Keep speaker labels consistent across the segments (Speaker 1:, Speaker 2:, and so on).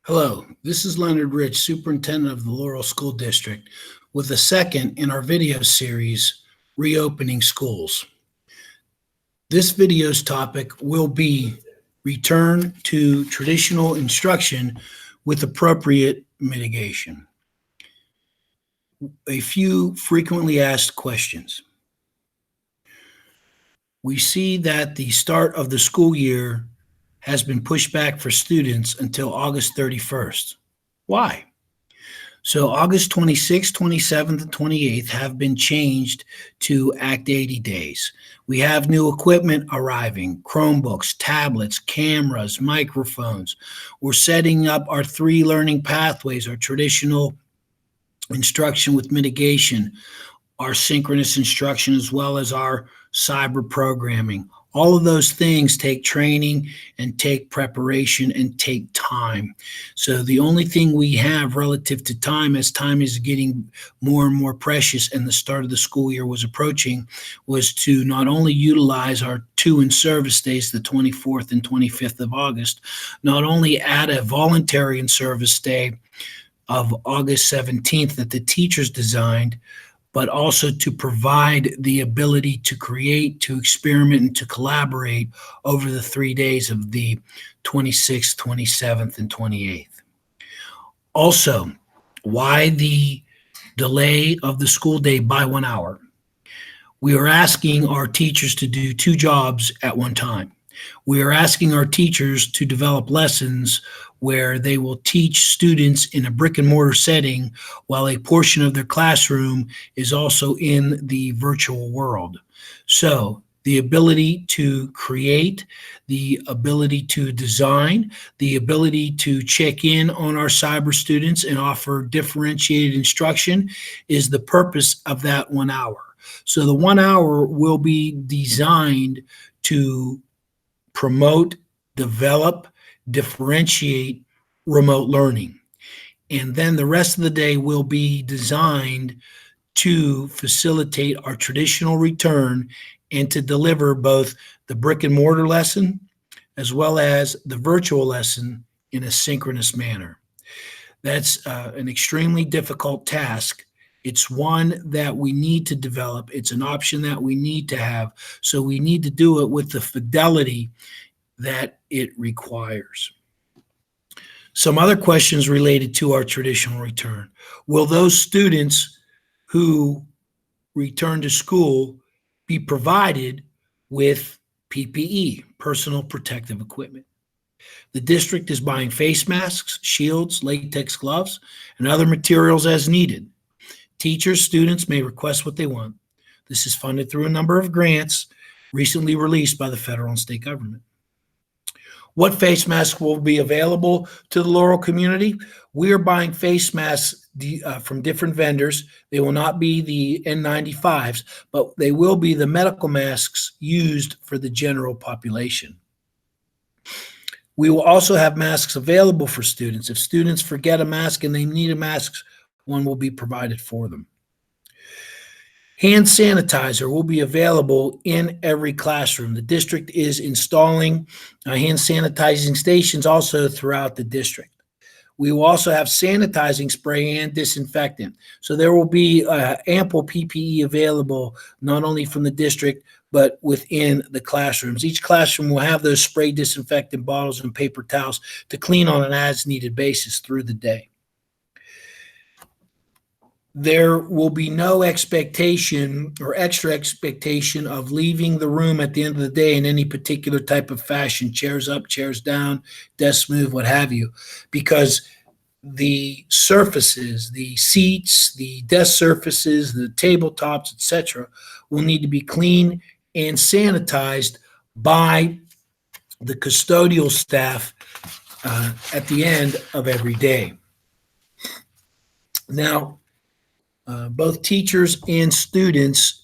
Speaker 1: Hello, this is Leonard Rich, Superintendent of the Laurel School District, with the second in our video series, Reopening Schools. This video's topic will be Return to Traditional Instruction with Appropriate Mitigation. A few frequently asked questions. We see that the start of the school year has been pushed back for students until August 31st. Why? So August 26th, 27th, and 28th have been changed to Act 80 days. We have new equipment arriving, Chromebooks, tablets, cameras, microphones. We're setting up our three learning pathways, our traditional instruction with mitigation, our synchronous instruction, as well as our cyber programming. All of those things take training and take preparation and take time. So the only thing we have relative to time, as time is getting more and more precious and the start of the school year was approaching, was to not only utilize our two in-service days, the 24th and 25th of August, not only add a voluntary in-service day of August 17th that the teachers designed, but also to provide the ability to create, to experiment, and to collaborate over the 3 days of the 26th, 27th, and 28th. Also, why the delay of the school day by 1 hour? We are asking our teachers to do two jobs at one time. We are asking our teachers to develop lessons where they will teach students in a brick and mortar setting while a portion of their classroom is also in the virtual world. So the ability to create, the ability to design, the ability to check in on our cyber students and offer differentiated instruction is the purpose of that 1 hour. So the 1 hour will be designed to promote, develop, differentiate remote learning. And then the rest of the day will be designed to facilitate our traditional return and to deliver both the brick and mortar lesson as well as the virtual lesson in a synchronous manner. That's an extremely difficult task. It's one that we need to develop. It's an option that we need to have. So we need to do it with the fidelity that it requires. Some other questions related to our traditional return. Will those students who return to school be provided with PPE, personal protective equipment? The district is buying face masks, shields, latex gloves, and other materials as needed. Teachers, students may request what they want. This is funded through a number of grants recently released by the federal and state government. What face masks will be available to the Laurel community? We are buying face masks from different vendors. They will not be the N95s, but they will be the medical masks used for the general population. We will also have masks available for students. If students forget a mask and they need a mask, one will be provided for them. Hand sanitizer will be available in every classroom. The district is installing hand sanitizing stations also throughout the district. We will also have sanitizing spray and disinfectant. So there will be ample PPE available, not only from the district, but within the classrooms. Each classroom will have those spray disinfectant bottles and paper towels to clean on an as-needed basis through the day. There will be no expectation or extra expectation of leaving the room at the end of the day in any particular type of fashion, chairs up, chairs down, desks move, what have you, because the surfaces, the seats, the desk surfaces, the tabletops, etc., will need to be cleaned and sanitized by the custodial staff at the end of every day. Now, both teachers and students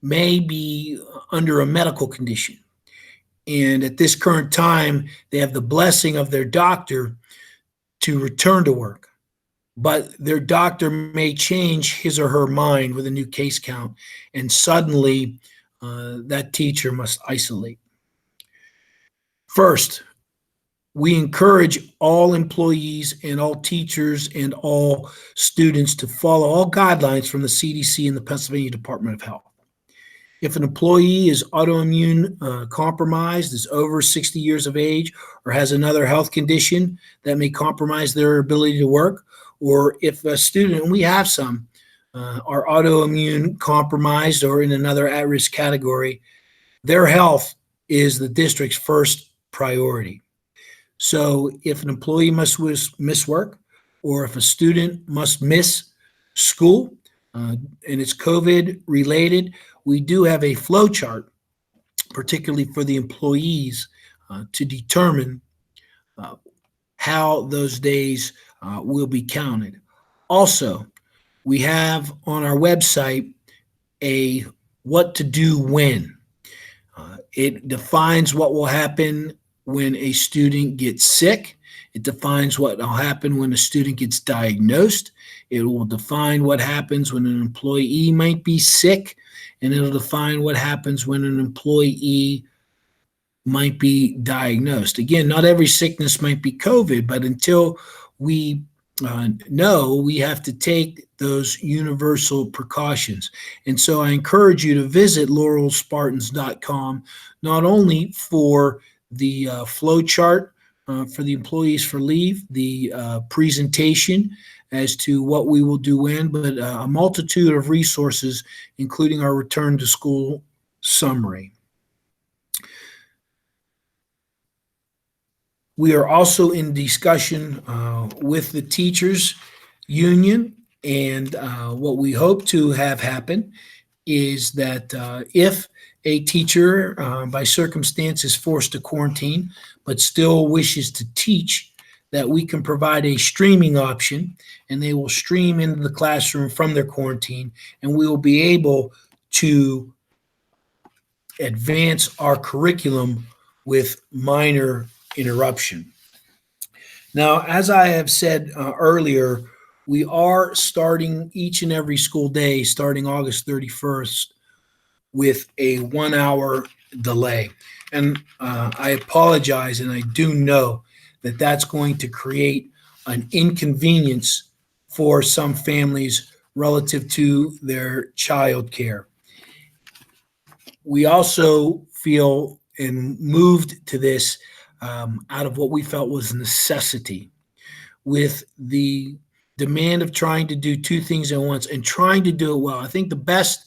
Speaker 1: may be under a medical condition. And at this current time, they have the blessing of their doctor to return to work. But their doctor may change his or her mind with a new case count, and suddenly that teacher must isolate. First, We encourage all employees and all teachers and all students to follow all guidelines from the CDC and the Pennsylvania Department of Health. If an employee is autoimmune compromised, is over 60 years of age, or has another health condition that may compromise their ability to work, or if a student, and we have some, are autoimmune compromised or in another at-risk category, their health is the district's first priority. So if an employee must miss work, or if a student must miss school, and it's COVID related, we do have a flow chart, particularly for the employees, to determine how those days will be counted. Also, we have on our website a what to do when. It defines what will happen when a student gets sick. It defines what will happen when a student gets diagnosed. It will define what happens when an employee might be sick, and it'll define what happens when an employee might be diagnosed. Again, not every sickness might be COVID, but until we know, we have to take those universal precautions. And so I encourage you to visit laurelspartans.com, not only for the flow chart for the employees for leave, the presentation as to what we will do when, but a multitude of resources, including our return to school summary. We are also in discussion with the teachers union, and what we hope to have happen is that if a teacher by circumstance is forced to quarantine but still wishes to teach, that we can provide a streaming option, and they will stream into the classroom from their quarantine, and we will be able to advance our curriculum with minor interruption. Now, as I have said earlier, we are starting each and every school day, starting August 31st, with a 1 hour delay. And I apologize, and I do know that that's going to create an inconvenience for some families relative to their child care. We also feel and moved to this out of what we felt was necessity, with the demand of trying to do two things at once and trying to do it well. I think the best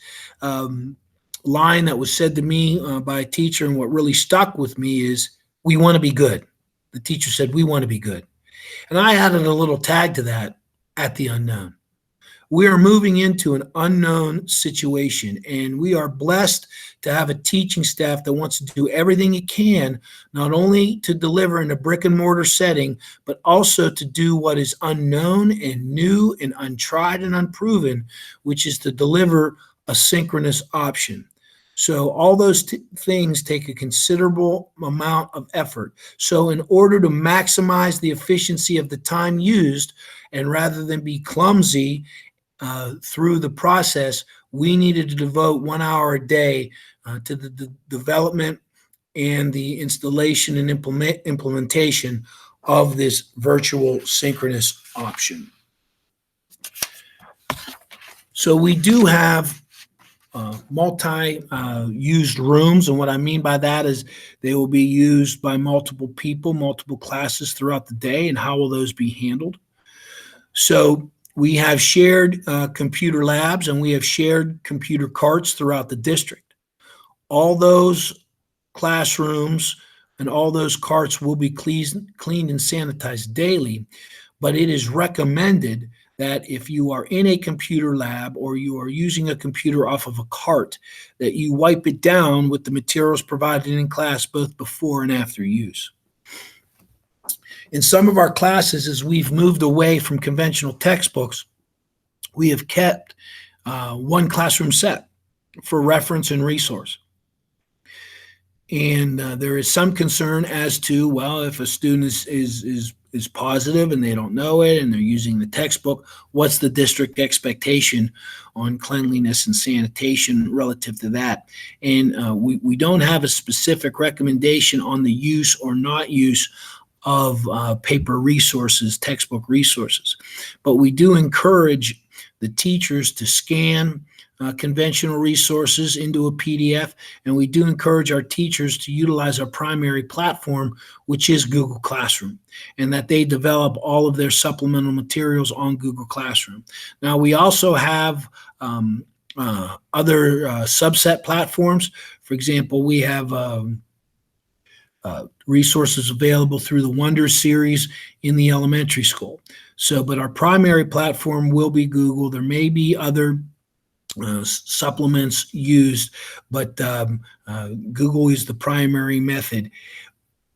Speaker 1: line that was said to me by a teacher, and what really stuck with me, is, "We want to be good." The teacher said, "We want to be good." And I added a little tag to that: "at the unknown." We are moving into an unknown situation, and we are blessed to have a teaching staff that wants to do everything it can, not only to deliver in a brick and mortar setting, but also to do what is unknown and new and untried and unproven, which is to deliver a synchronous option. So all those things take a considerable amount of effort. So in order to maximize the efficiency of the time used, and rather than be clumsy through the process, we needed to devote 1 hour a day to the development and the installation and implementation of this virtual synchronous option. So we do have multi-used rooms, and what I mean by that is they will be used by multiple people, multiple classes throughout the day, and how will those be handled? So we have shared computer labs, and we have shared computer carts throughout the district. All those classrooms and all those carts will be cleaned and sanitized daily, but it is recommended that if you are in a computer lab or you are using a computer off of a cart, that you wipe it down with the materials provided in class both before and after use. In some of our classes, as we've moved away from conventional textbooks, we have kept one classroom set for reference and resource. And there is some concern as to, well, if a student is positive and they don't know it and they're using the textbook, what's the district expectation on cleanliness and sanitation relative to that? And we don't have a specific recommendation on the use or not use of paper resources, textbook resources. But we do encourage the teachers to scan conventional resources into a PDF, and we do encourage our teachers to utilize our primary platform, which is Google Classroom, and that they develop all of their supplemental materials on Google Classroom. Now, we also have other subset platforms. For example, we have resources available through the Wonder series in the elementary school. So, but our primary platform will be Google. There may be other supplements used, but Google is the primary method.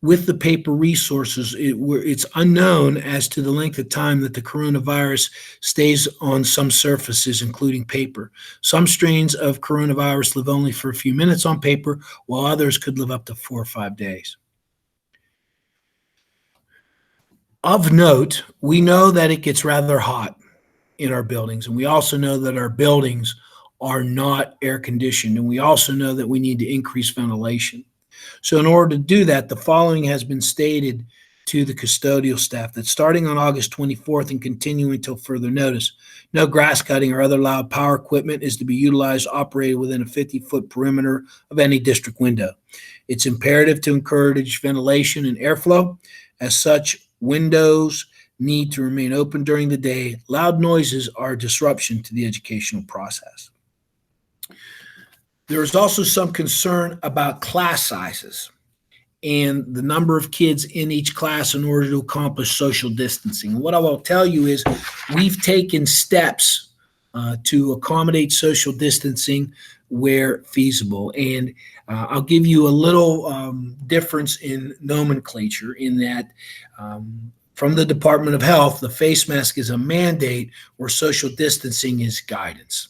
Speaker 1: With the paper resources, it's unknown as to the length of time that the coronavirus stays on some surfaces, including paper. Some strains of coronavirus live only for a few minutes on paper, while others could live up to 4 or 5 days. Of note, we know that it gets rather hot in our buildings, and we also know that our buildings are not air conditioned, and we also know that we need to increase ventilation. So in order to do that, the following has been stated to the custodial staff: that starting on August 24th and continuing until further notice, no grass cutting or other loud power equipment is to be utilized, operated within a 50-foot perimeter of any district window. It's imperative to encourage ventilation and airflow. As such, windows need to remain open during the day. Loud noises are a disruption to the educational process. There is also some concern about class sizes and the number of kids in each class in order to accomplish social distancing. What I will tell you is we've taken steps to accommodate social distancing where feasible. And I'll give you a little difference in nomenclature in that from the Department of Health, the face mask is a mandate where social distancing is guidance.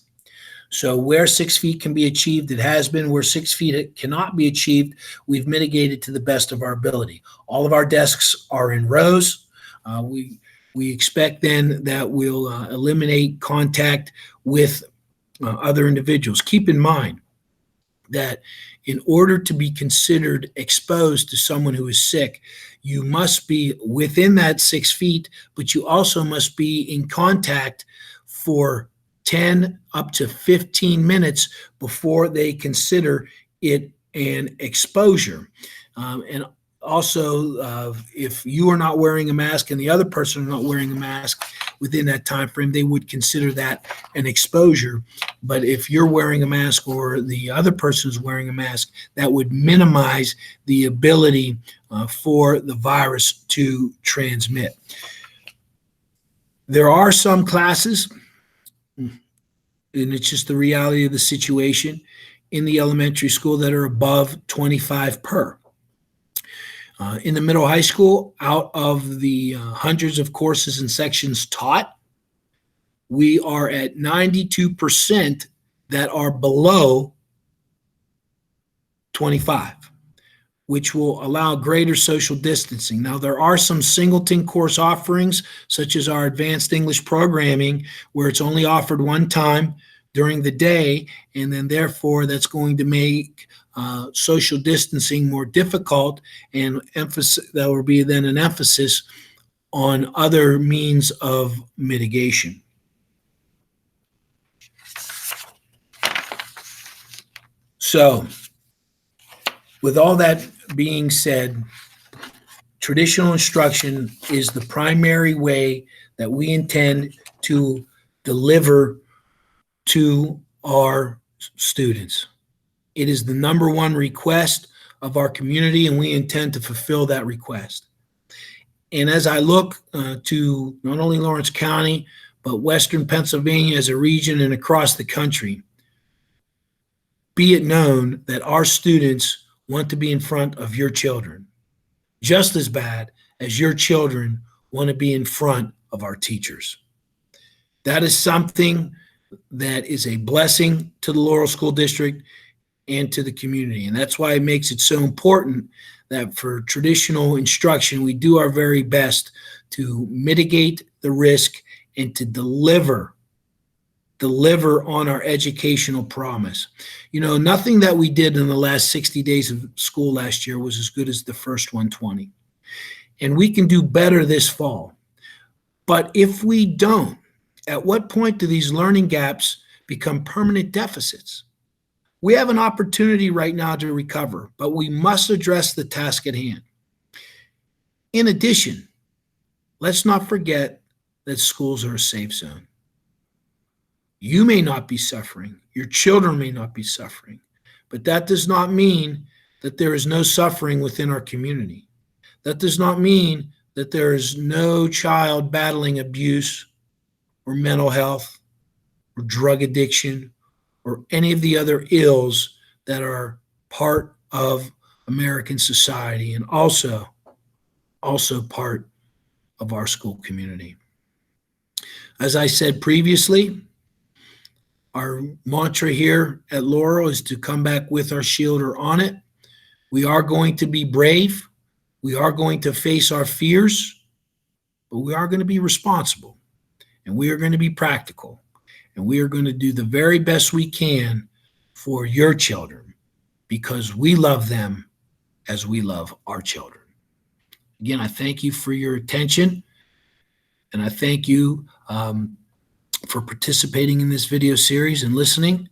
Speaker 1: So where 6 feet can be achieved, it has been. Where 6 feet cannot be achieved, we've mitigated to the best of our ability. All of our desks are in rows. We expect then that we'll eliminate contact with other individuals. Keep in mind that in order to be considered exposed to someone who is sick, you must be within that 6 feet, but you also must be in contact for 10 up to 15 minutes before they consider it an exposure. And also, if you are not wearing a mask and the other person is not wearing a mask within that time frame, they would consider that an exposure. But if you're wearing a mask or the other person is wearing a mask, that would minimize the ability for the virus to transmit. There are some classes, and it's just the reality of the situation in the elementary school, that are above 25 per. In the middle high school, out of the hundreds of courses and sections taught, we are at 92% that are below 25, which will allow greater social distancing. Now, there are some singleton course offerings, such as our advanced English programming, where it's only offered one time during the day, and then therefore that's going to make social distancing more difficult, and that will be then an emphasis on other means of mitigation. So, with all that being said, traditional instruction is the primary way that we intend to deliver to our students. It is the number one request of our community, and we intend to fulfill that request. And as I look to not only Lawrence County, but Western Pennsylvania as a region and across the country, be it known that our students want to be in front of your children just as bad as your children want to be in front of our teachers. That is something that is a blessing to the Laurel School District and to the community. And that's why it makes it so important that for traditional instruction, we do our very best to mitigate the risk and to deliver on our educational promise. You know, nothing that we did in the last 60 days of school last year was as good as the first 120. and we can do better this fall. But if we don't, at what point do these learning gaps become permanent deficits? We have an opportunity right now to recover, but we must address the task at hand. In addition, let's not forget that schools are a safe zone. You may not be suffering, your children may not be suffering, but that does not mean that there is no suffering within our community. That does not mean that there is no child battling abuse or mental health or drug addiction or any of the other ills that are part of American society and also part of our school community. As I said previously, our mantra here at Laurel is to come back with our shield or on it. We are going to be brave. We are going to face our fears, but we are going to be responsible, and we are going to be practical, and we are going to do the very best we can for your children because we love them as we love our children. Again, I thank you for your attention, and I thank you for participating in this video series and listening.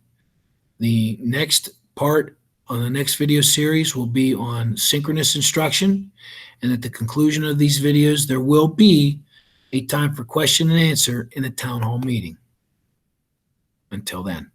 Speaker 1: The next part on the next video series will be on synchronous instruction, and at the conclusion of these videos, there will be a time for question and answer in a town hall meeting. Until then.